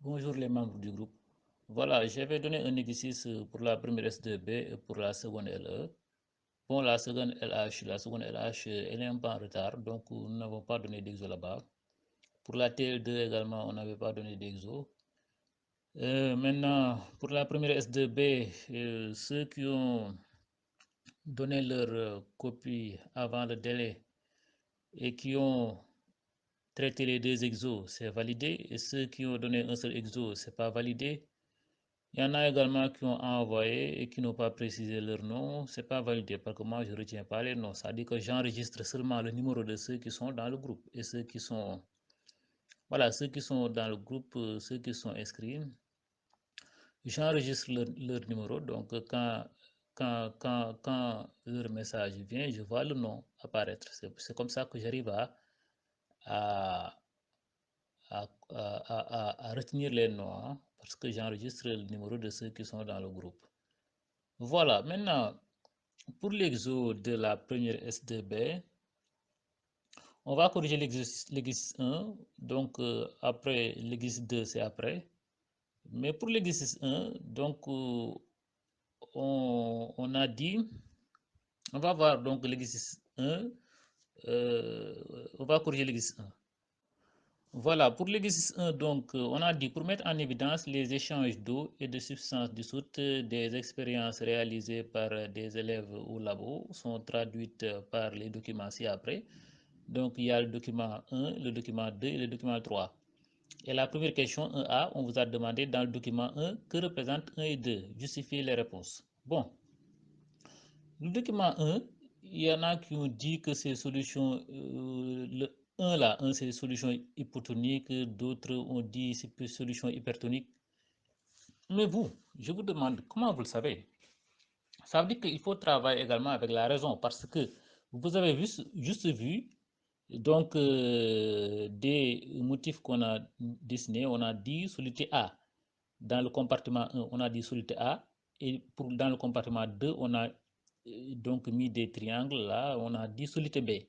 Bonjour les membres du groupe. Voilà, j'avais donné un exercice pour la première S2B et pour la seconde LE. Bon, la seconde LH, elle est un peu en retard, donc nous n'avons pas donné d'exo là-bas. Pour la TL2 également, on n'avait pas donné d'exo. Maintenant, pour la première S2B, ceux qui ont donné leur copie avant le délai et qui ont traité les deux exos, c'est validé. Et ceux qui ont donné un seul exo, c'est pas validé. Il y en a également qui ont envoyé et qui n'ont pas précisé leur nom. C'est pas validé parce que moi je ne retiens pas les noms. Ça dit que j'enregistre seulement le numéro de ceux qui sont dans le groupe et ceux qui sont, voilà, ceux qui sont dans le groupe, ceux qui sont inscrits. J'enregistre leur numéro. Donc quand leur message vient, je vois le nom apparaître. C'est comme ça que j'arrive à, à retenir les noms, hein, parce que j'enregistre le numéro de ceux qui sont dans le groupe. Voilà, maintenant, pour l'exo de la première S2B, on va corriger l'exercice 1. Donc, après, l'exercice 2, c'est après. Mais pour l'exercice 1, donc, on a dit, on va voir donc l'exercice 1. On va corriger l'exercice 1. Voilà, pour l'exercice 1, donc, on a dit pour mettre en évidence les échanges d'eau et de substances dissoutes des expériences réalisées par des élèves au labo sont traduites par les documents ci-après. Donc, il y a le document 1, le document 2 et le document 3. Et la première question 1A, on vous a demandé dans le document 1 que représentent 1 et 2. Justifiez les réponses. Bon, le document 1, il y en a qui ont dit que ces solutions, le 1 là, 1 c'est solution hypotonique, d'autres ont dit c'est plus solution hypertonique. Mais vous, je vous demande, comment vous le savez? Ça veut dire qu'il faut travailler également avec la raison parce que vous avez juste vu donc des motifs qu'on a dessinés, on a dit soluté A. Dans le compartiment 1, on a dit soluté A et dans le compartiment 2, on a donc mis des triangles là, on a dit soluté B.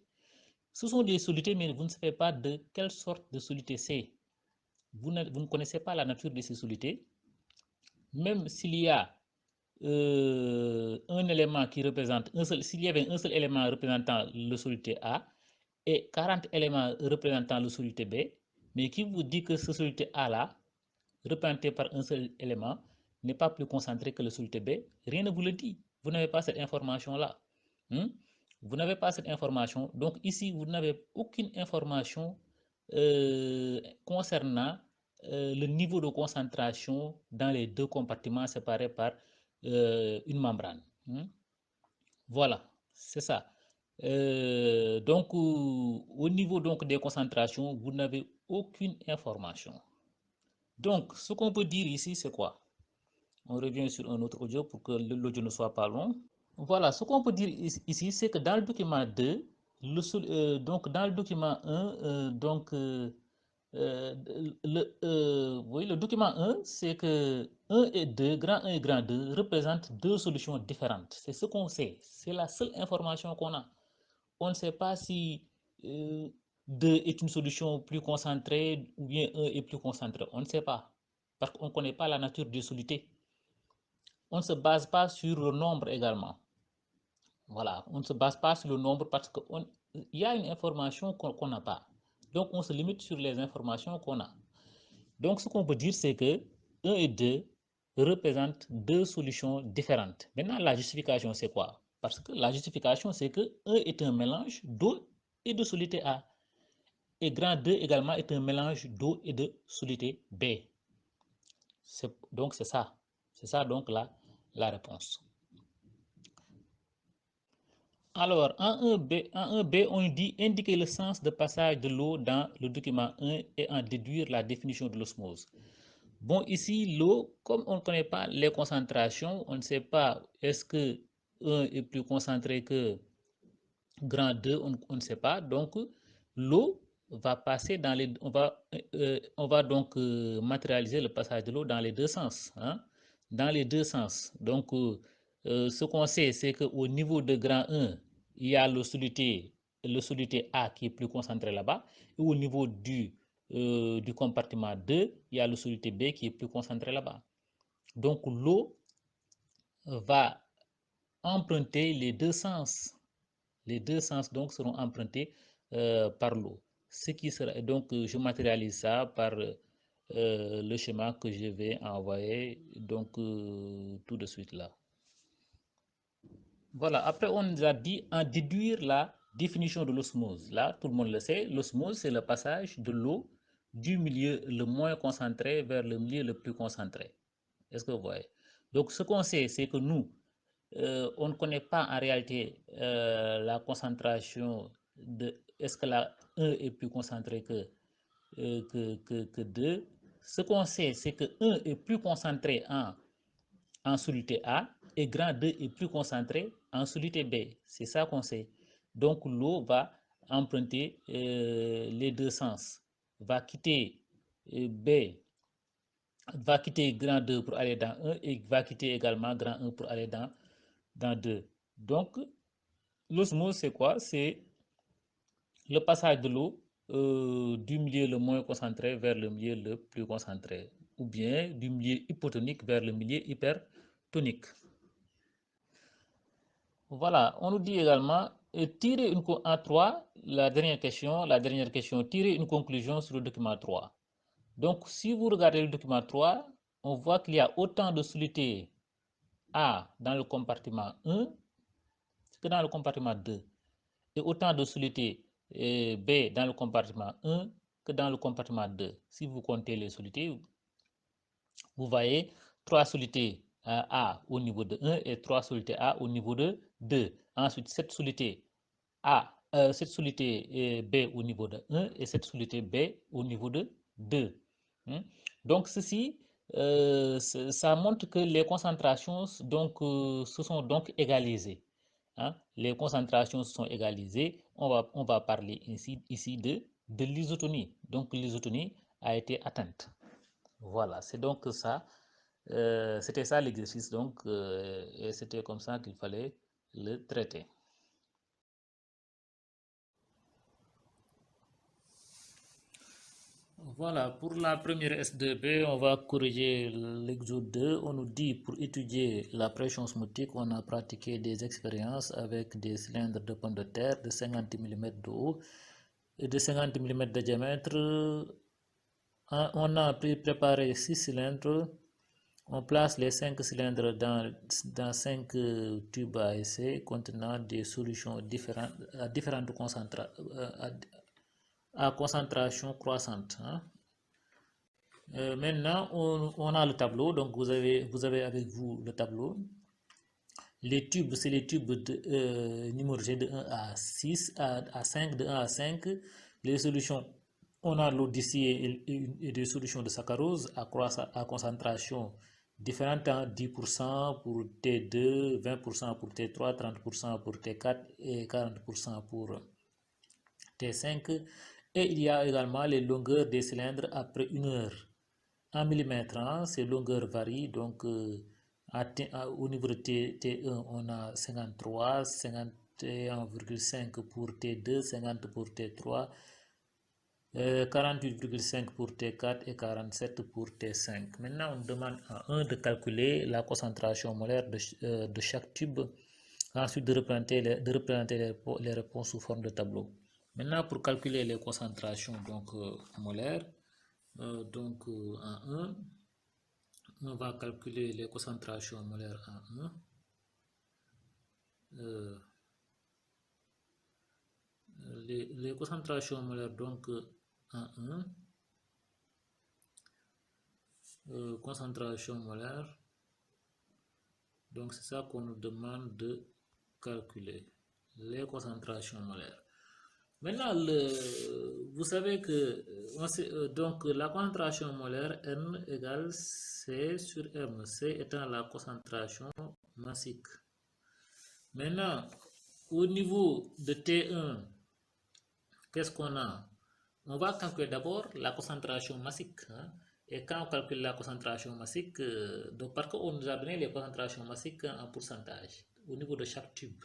Ce sont des solutés, mais vous ne savez pas de quelle sorte de soluté c'est. Vous ne connaissez pas la nature de ces solutés. Même s'il y a un élément qui représente un seul, s'il y avait un seul élément représentant le soluté A et 40 éléments représentant le soluté B, mais qui vous dit que ce soluté A là, représenté par un seul élément, n'est pas plus concentré que le soluté B, rien ne vous le dit. Vous n'avez pas cette information-là. Hmm? Vous n'avez pas cette information. Donc ici, vous n'avez aucune information concernant le niveau de concentration dans les deux compartiments séparés par une membrane. Voilà, c'est ça. Donc, au niveau donc, des concentrations, vous n'avez aucune information. Donc, ce qu'on peut dire ici, c'est quoi? On revient sur un autre audio pour que l'audio ne soit pas long. Voilà, ce qu'on peut dire ici, c'est que dans le document 2, donc dans le document 1, euh, oui, le document 1, c'est que 1 et 2, grand 1 et grand 2, représentent deux solutions différentes. C'est ce qu'on sait. C'est la seule information qu'on a. On ne sait pas si 2 est une solution plus concentrée ou bien 1 est plus concentré. On ne sait pas. Parce qu'on ne connaît pas la nature des solutés. On ne se base pas sur le nombre également. Voilà, on ne se base pas sur le nombre parce qu'il y a une information qu'on n'a pas. Donc, on se limite sur les informations qu'on a. Donc, ce qu'on peut dire, c'est que 1 et 2 représentent deux solutions différentes. Maintenant, la justification, c'est quoi? Parce que la justification, c'est que 1 est un mélange d'eau et de soluté A. Et grand 2 également est un mélange d'eau et de soluté B. Donc, c'est ça. C'est ça, donc, la réponse. Alors, en 1B, on dit indiquer le sens de passage de l'eau dans le document 1 et en déduire la définition de l'osmose. Bon, ici, l'eau, comme on ne connaît pas les concentrations, on ne sait pas est-ce que 1 est plus concentré que grand 2, on ne sait pas. Donc, l'eau va passer dans les... on va donc matérialiser le passage de l'eau dans les deux sens. Hein, dans les deux sens. Donc, ce qu'on sait, c'est qu'au niveau de grand 1, il y a le soluté A qui est plus concentré là-bas. Et au niveau du compartiment 2, il y a le soluté B qui est plus concentré là-bas. Donc l'eau va emprunter les deux sens. Les deux sens donc seront empruntés par l'eau. Ce qui sera donc je matérialise ça par le schéma que je vais envoyer donc tout de suite là. Voilà, après on nous a dit en déduire la définition de l'osmose. Là, tout le monde le sait, l'osmose c'est le passage de l'eau du milieu le moins concentré vers le milieu le plus concentré. Est-ce que vous voyez? Donc ce qu'on sait, c'est que nous, on ne connaît pas en réalité la concentration de... Est-ce que la 1 est plus concentré que 2? Ce qu'on sait, c'est que 1 est plus concentré en soluté A et grand 2 est plus concentré en soluté B. C'est ça qu'on sait. Donc l'eau va emprunter les deux sens, va quitter B, va quitter grand 2 pour aller dans 1 et va quitter également grand 1 pour aller dans 2. Donc l'osmose c'est quoi? C'est le passage de l'eau du milieu le moins concentré vers le milieu le plus concentré, ou bien du milieu hypotonique vers le milieu hypertonique. Voilà, on nous dit également tirer une en 3, la dernière question, tirer une conclusion sur le document 3. Donc, si vous regardez le document 3, on voit qu'il y a autant de soluté A dans le compartiment 1 que dans le compartiment 2, et autant de soluté B dans le compartiment 1 que dans le compartiment 2. Si vous comptez les solutés, vous voyez 3 solutés A au niveau de 1 et 3 solutés A au niveau de 2. Ensuite, cette soluté cette soluté B au niveau de 1 et cette soluté B au niveau de 2. Donc, ceci, ça montre que les concentrations donc, se sont donc égalisées. Les concentrations se sont égalisées. On va parler ici de l'isotonie. Donc, l'isotonie a été atteinte. Voilà, c'est donc ça. C'était ça l'exercice, donc, et c'était comme ça qu'il fallait le traiter. Voilà, pour la première S2B, on va corriger l'exo 2. On nous dit pour étudier la pression osmotique, on a pratiqué des expériences avec des cylindres de pommes de terre de 50 mm de haut et de 50 mm de diamètre. On a préparé 6 cylindres. On place les 5 cylindres dans 5 tubes à essai contenant des solutions à différentes à concentration croissante. Maintenant, on a le tableau. Donc, vous avez avec vous le tableau. Les tubes, c'est les tubes numérogés de 1 à 6, à 5, de 1 à 5. Les solutions, on a l'eau d'ici et des solutions de saccharose à concentration différente, 10% pour T2, 20% pour T3, 30% pour T4 et 40% pour T5. Et il y a également les longueurs des cylindres après 1 heure. En millimètres, ces longueurs varient. Donc, au niveau de T1, on a 53, 51,5 pour T2, 50 pour T3, 48,5 pour T4 et 47 pour T5. Maintenant, on demande à 1 de calculer la concentration molaire de chaque tube. Ensuite, de représenter les réponses sous forme de tableau. Maintenant, pour calculer les concentrations donc, molaires, donc en 1, on va calculer les concentrations molaires en 1. Les concentrations molaires donc en 1, concentration molaire, donc c'est ça qu'on nous demande de calculer, les concentrations molaires. Maintenant, vous savez que donc la concentration molaire N égale C sur M, C étant la concentration massique. Maintenant, au niveau de T1, qu'est-ce qu'on a? On va calculer d'abord la concentration massique. Et quand on calcule la concentration massique, donc parce qu'on nous a donné les concentrations massiques en pourcentage au niveau de chaque tube.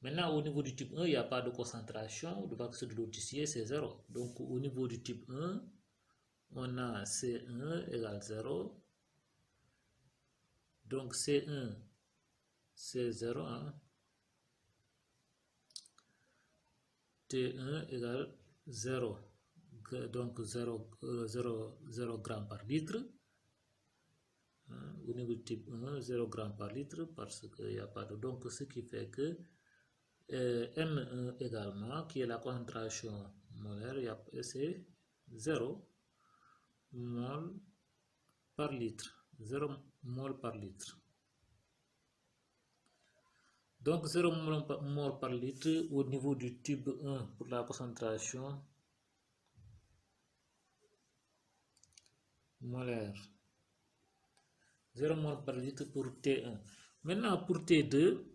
Maintenant, au niveau du type 1, il n'y a pas de concentration, de l'eau tissée, c'est 0. Donc, au niveau du type 1, on a C1 égale 0. Donc C1, c'est 0. Hein? T1 égale 0. Donc 0 grammes par litre. Hein? Au niveau du type 1, 0 grammes par litre parce qu'il n'y a pas de... Donc ce qui fait que N1 également, qui est la concentration molaire, c'est 0 mol par litre. 0 mol par litre. Donc 0 mol par litre au niveau du tube 1 pour la concentration molaire. 0 mol par litre pour T1. Maintenant pour T2,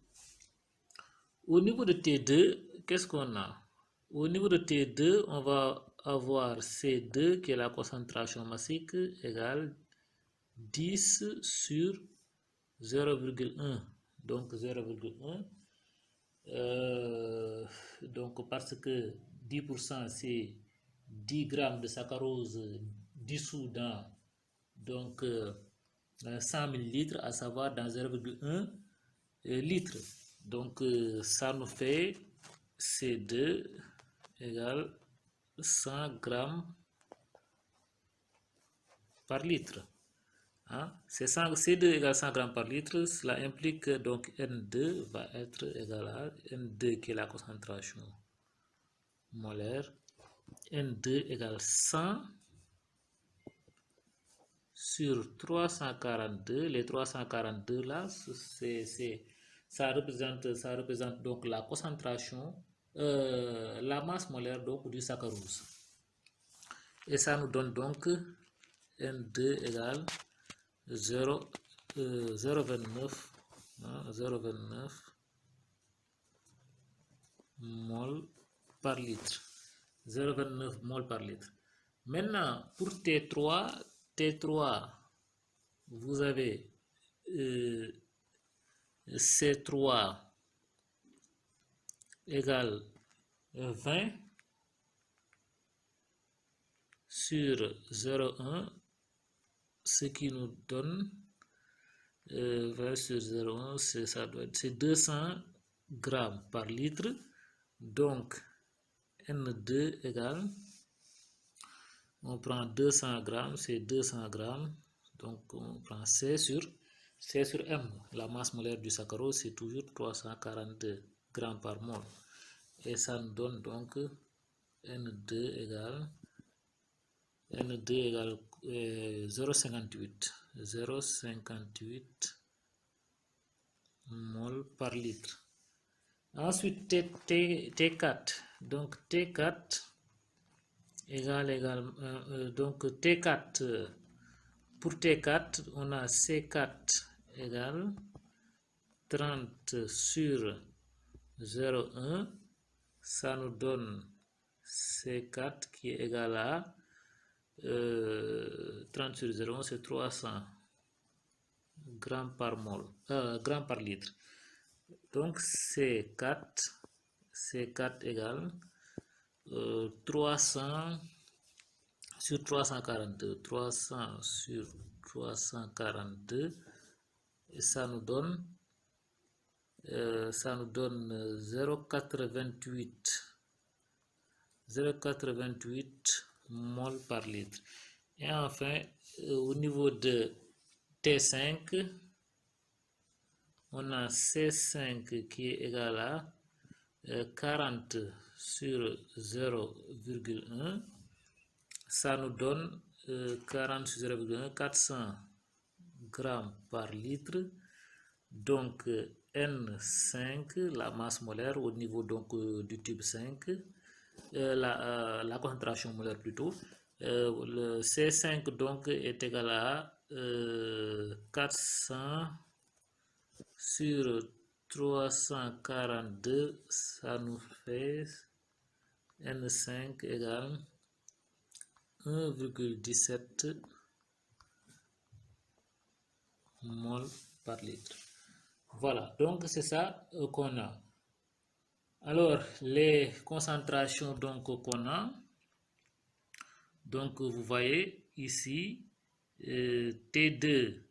au niveau de T2, qu'est-ce qu'on a? Au niveau de T2, on va avoir C2 qui est la concentration massique égale 10 sur 0,1. Donc 0,1. Donc parce que 10% c'est 10 grammes de saccharose dissous dans donc 100 millilitres, à savoir dans 0,1 litre. Donc ça nous fait C2 égale 100 grammes par litre. Hein? C2 égale 100 grammes par litre. Cela implique que donc N2 va être égal à N2 qui est la concentration molaire. N2 égale 100 sur 342. Les 342 là, ça représente donc la concentration, la masse molaire donc du saccharose. Et ça nous donne donc N2 égale 0,29 mol par litre. 0,29 mol par litre. Maintenant, pour T3, vous avez C3 égale 20 sur 0,1, ce qui nous donne 20 sur 0,1, c'est 200 grammes par litre. Donc N2 égale, on prend 200 grammes, c'est 200 grammes. Donc on prend C sur M. La masse molaire du saccharose, c'est toujours 342 grammes par mol. Et ça nous donne donc N2 égale 0,58 mol par litre. Ensuite T4. Donc T4 donc T4, pour T4 on a C4 égale 30 sur 0,1. Ça nous donne C4 qui est égal à 30 sur 0,1, c'est 300 grammes par litre. Donc C4 égale 300 sur 342. 300 sur 342. Et ça nous donne 0,88 mol par litre. Et enfin, au niveau de T5, on a C5 qui est égal à 40 sur 0,1. Ça nous donne 40 sur 0,1, 400 grammes par litre. Donc N5, la masse molaire au niveau donc du tube 5, la concentration molaire plutôt. Le C5 donc est égal à 400 sur 342, ça nous fait N5 égale 1,17 mol par litre. Voilà, donc c'est ça qu'on a. Alors, les concentrations donc qu'on a, donc vous voyez, ici T2,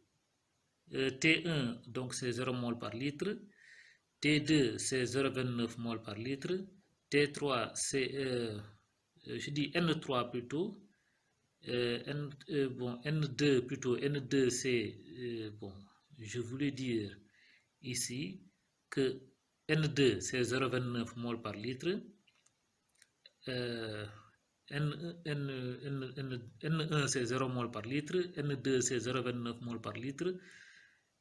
T1, donc c'est 0 mol par litre, T2 c'est 0,29 mol par litre, T3 c'est, je dis N3 plutôt, N2 plutôt, N2 c'est, bon, je voulais dire ici que N2 c'est 0,29 mol par litre, N1 c'est 0 mol par litre, N2 c'est 0,29 mol par litre,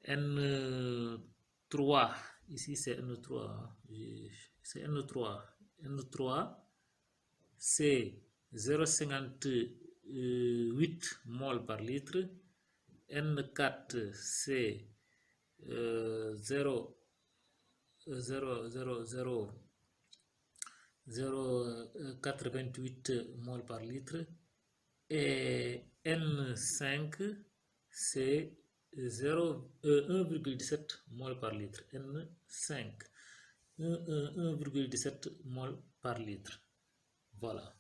N3, ici c'est N3, c'est N3, N3 c'est 0,58 mol par litre, N4 c'est 0,88 mol par litre et N5 c'est 1,17 mol par litre. N5 1,17 mol par litre. Voilà.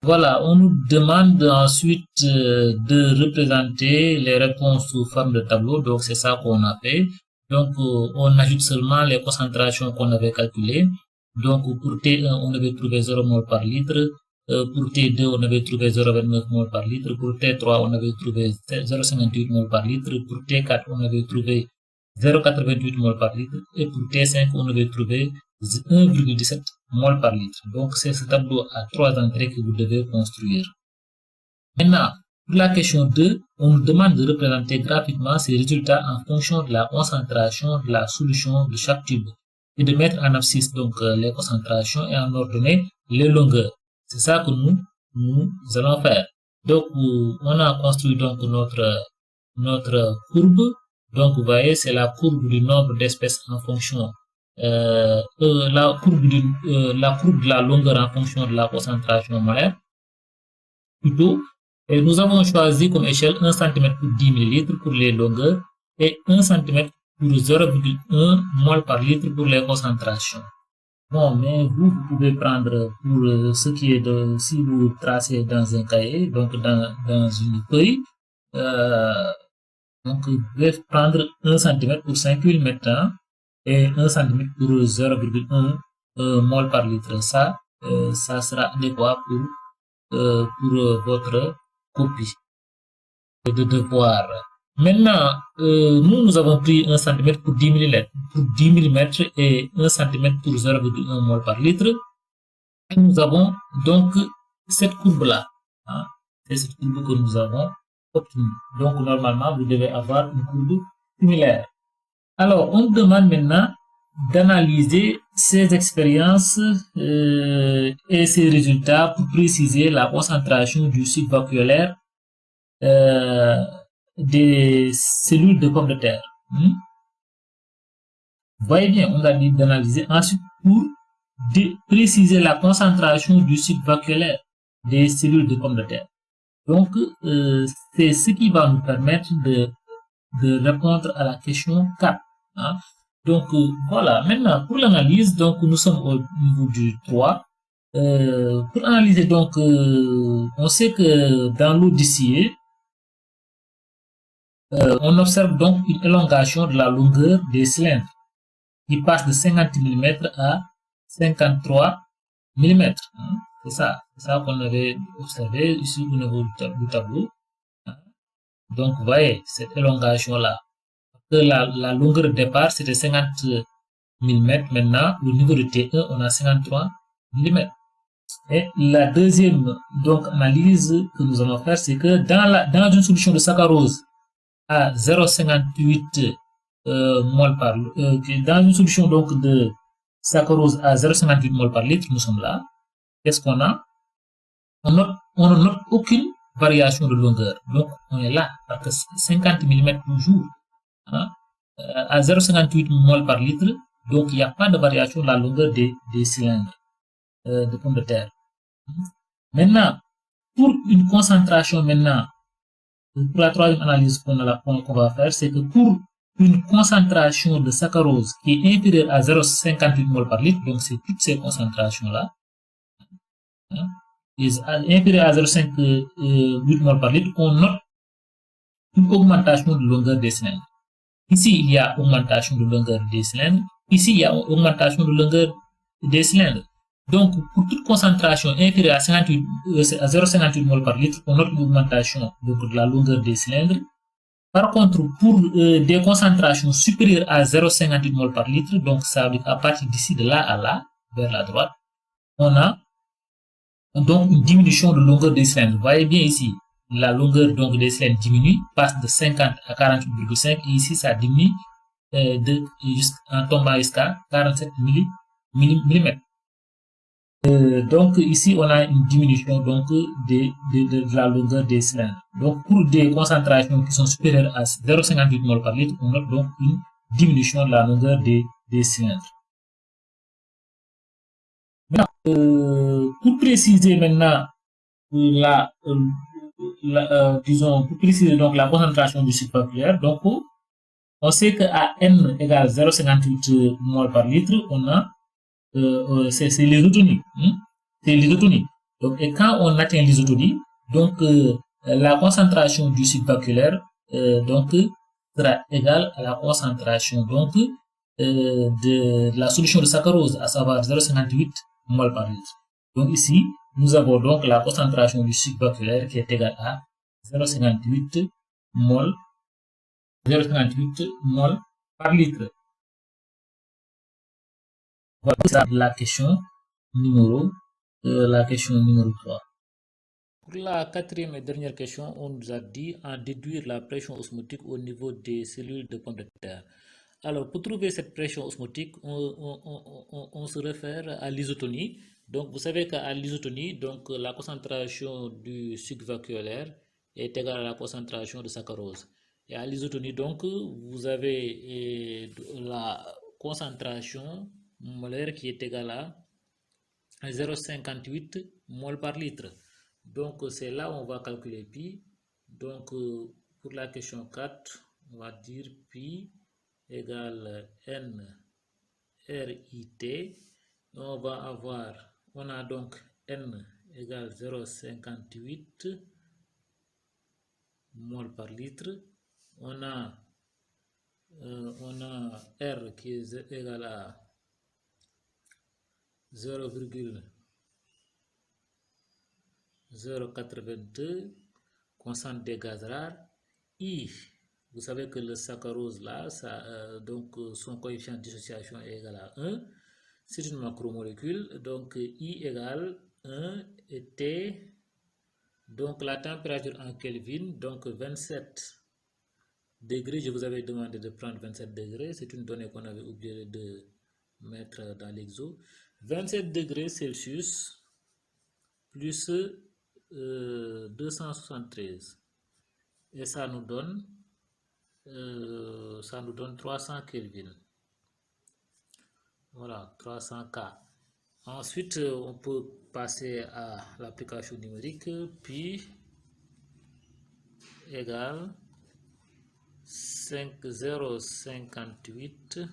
Voilà, on nous demande ensuite de représenter les réponses sous forme de tableau, donc c'est ça qu'on a fait. Donc on ajoute seulement les concentrations qu'on avait calculées. Donc pour T1 on avait trouvé 0 mol par litre, pour T2 on avait trouvé 0,29 mol par litre, pour T3 on avait trouvé 0,58 mol par litre, pour T4 on avait trouvé 0,88 mol par litre et pour T5 on avait trouvé 1,17 mol par litre. Donc c'est ce tableau à 3 entrées que vous devez construire. Maintenant, pour la question 2, on nous demande de représenter graphiquement ces résultats en fonction de la concentration de la solution de chaque tube et de mettre en abscisse donc les concentrations et en ordonner les longueurs. C'est ça que nous allons faire. Donc on a construit donc notre courbe. Donc vous voyez, c'est la courbe du nombre d'espèces en fonction la courbe de la longueur en fonction de la concentration molaire plutôt, et nous avons choisi comme échelle 1 cm pour 10 ml pour les longueurs et 1 cm pour 0,1 mol par litre pour les concentrations. Bon, mais vous pouvez prendre pour ce qui est de, si vous tracez dans un cahier, donc dans une feuille, donc vous pouvez prendre 1 cm pour 5 mm et 1 cm pour 0,1 mol par litre. Ça sera adéquat pour votre copie de devoir. Maintenant, nous avons pris 1 cm pour 10 mm et 1 cm pour 0,1 mol par litre. Et nous avons donc cette courbe-là. Hein, c'est cette courbe que nous avons obtenue. Donc, normalement, vous devez avoir une courbe similaire. Alors, on demande maintenant d'analyser ces expériences et ces résultats pour préciser la concentration du sucre vacuolaire des cellules de pommes de terre. Vous voyez bien, on a dit d'analyser ensuite pour préciser la concentration du sucre vacuolaire des cellules de pommes de terre. Donc, c'est ce qui va nous permettre de répondre à la question 4. Hein. Donc, voilà. Maintenant, pour l'analyse, donc, nous sommes au niveau du 3. Pour analyser, donc, on sait que dans l'eau distillée, on observe donc une élongation de la longueur des cylindres qui passe de 50 mm à 53 mm. Hein. C'est ça qu'on avait observé ici au niveau du tableau. Hein. Donc, vous voyez, cette élongation-là. La longueur de départ, c'était 50 mm. Maintenant, au niveau de T1, on a 53 mm. Et la deuxième donc, analyse que nous allons faire, c'est que dans une solution de saccharose à 0,58 mol par dans une solution donc de saccharose à 0,58 mol par litre, nous sommes là. Qu'est-ce qu'on a? On ne note aucune variation de longueur. Donc, on est là, parce que 50 mm toujours. Hein, à 0,58 mol par litre, donc il n'y a pas de variation de la longueur des cylindres de pommes de terre. Maintenant, pour une concentration maintenant, pour la troisième analyse qu'on va faire, c'est que pour une concentration de saccharose qui est inférieure à 0,58 mol par litre, donc c'est toutes ces concentrations-là, hein, est inférieur à 0,5 mol par litre, on note une augmentation de longueur des cylindres. Ici, il y a augmentation de longueur des cylindres. Ici, il y a augmentation de longueur des cylindres. Donc, pour toute concentration inférieure à 0,58 mol par litre, on note une augmentation de la longueur des cylindres. Par contre, pour des concentrations supérieures à 0,58 mol par litre, donc ça veut dire à partir d'ici de là à là, vers la droite, on a donc une diminution de longueur des cylindres. Vous voyez bien ici, la longueur donc des cylindres diminue, passe de 50 à 48,5 et ici ça diminue en tombant jusqu'à 47 mm. Donc ici on a une diminution donc de la longueur des cylindres. Donc pour des concentrations qui sont supérieures à 0,58 mol par litre, on note donc une diminution de la longueur des cylindres. Maintenant, pour préciser maintenant disons, pour préciser donc la concentration du sucre vacuolaire, donc on sait qu'à N égale 0,58 mol par litre, on a c'est l'isotonie. C'est l'isotonie. Donc, et quand on atteint l'isotonie, donc la concentration du sucre vacuolaire donc sera égale à la concentration donc de la solution de saccharose, à savoir 0,58 mol par litre. Donc ici, nous avons donc la concentration du sucre vacuolaire qui est égale à 0,58 mol par litre. Voilà la question numéro 3. Pour la quatrième et dernière question, on nous a dit en déduire la pression osmotique au niveau des cellules de pomme de terre. Alors, pour trouver cette pression osmotique, on se réfère à l'isotonie. Donc, vous savez qu'à l'isotonie, donc, la concentration du sucre vacuolaire est égale à la concentration de saccharose. Et à l'isotonie, donc, vous avez la concentration molaire qui est égale à 0,58 mol par litre. Donc, c'est là où on va calculer pi. Donc, pour la question 4, on va dire pi égale N RIT. On a donc N égale 0,58 mol par litre. On a R qui est égal à 0,082 constante des gaz rares. I, vous savez que le saccharose là, donc son coefficient de dissociation est égal à 1. C'est une macromolécule, donc I égale 1 et T, donc la température en Kelvin, donc 27 degrés. Je vous avais demandé de prendre 27 degrés, c'est une donnée qu'on avait oublié de mettre dans l'exo. 27 degrés Celsius plus 273 et ça nous donne 300 Kelvin. Voilà, 300 K. Ensuite, on peut passer à l'application numérique. Pi égale 0,58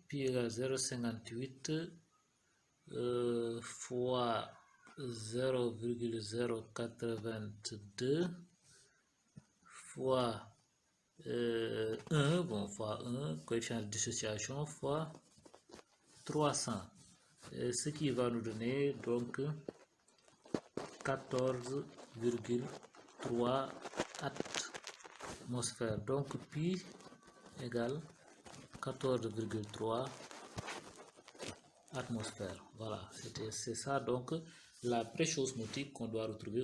pi égale 0,58 fois 0,082 fois 1, fois 1, coefficient de dissociation, fois 300. Ce qui va nous donner donc 14,3 atmosphères. Donc pi égale 14,3 atmosphères. Voilà, c'est ça donc la pression osmotique qu'on doit retrouver.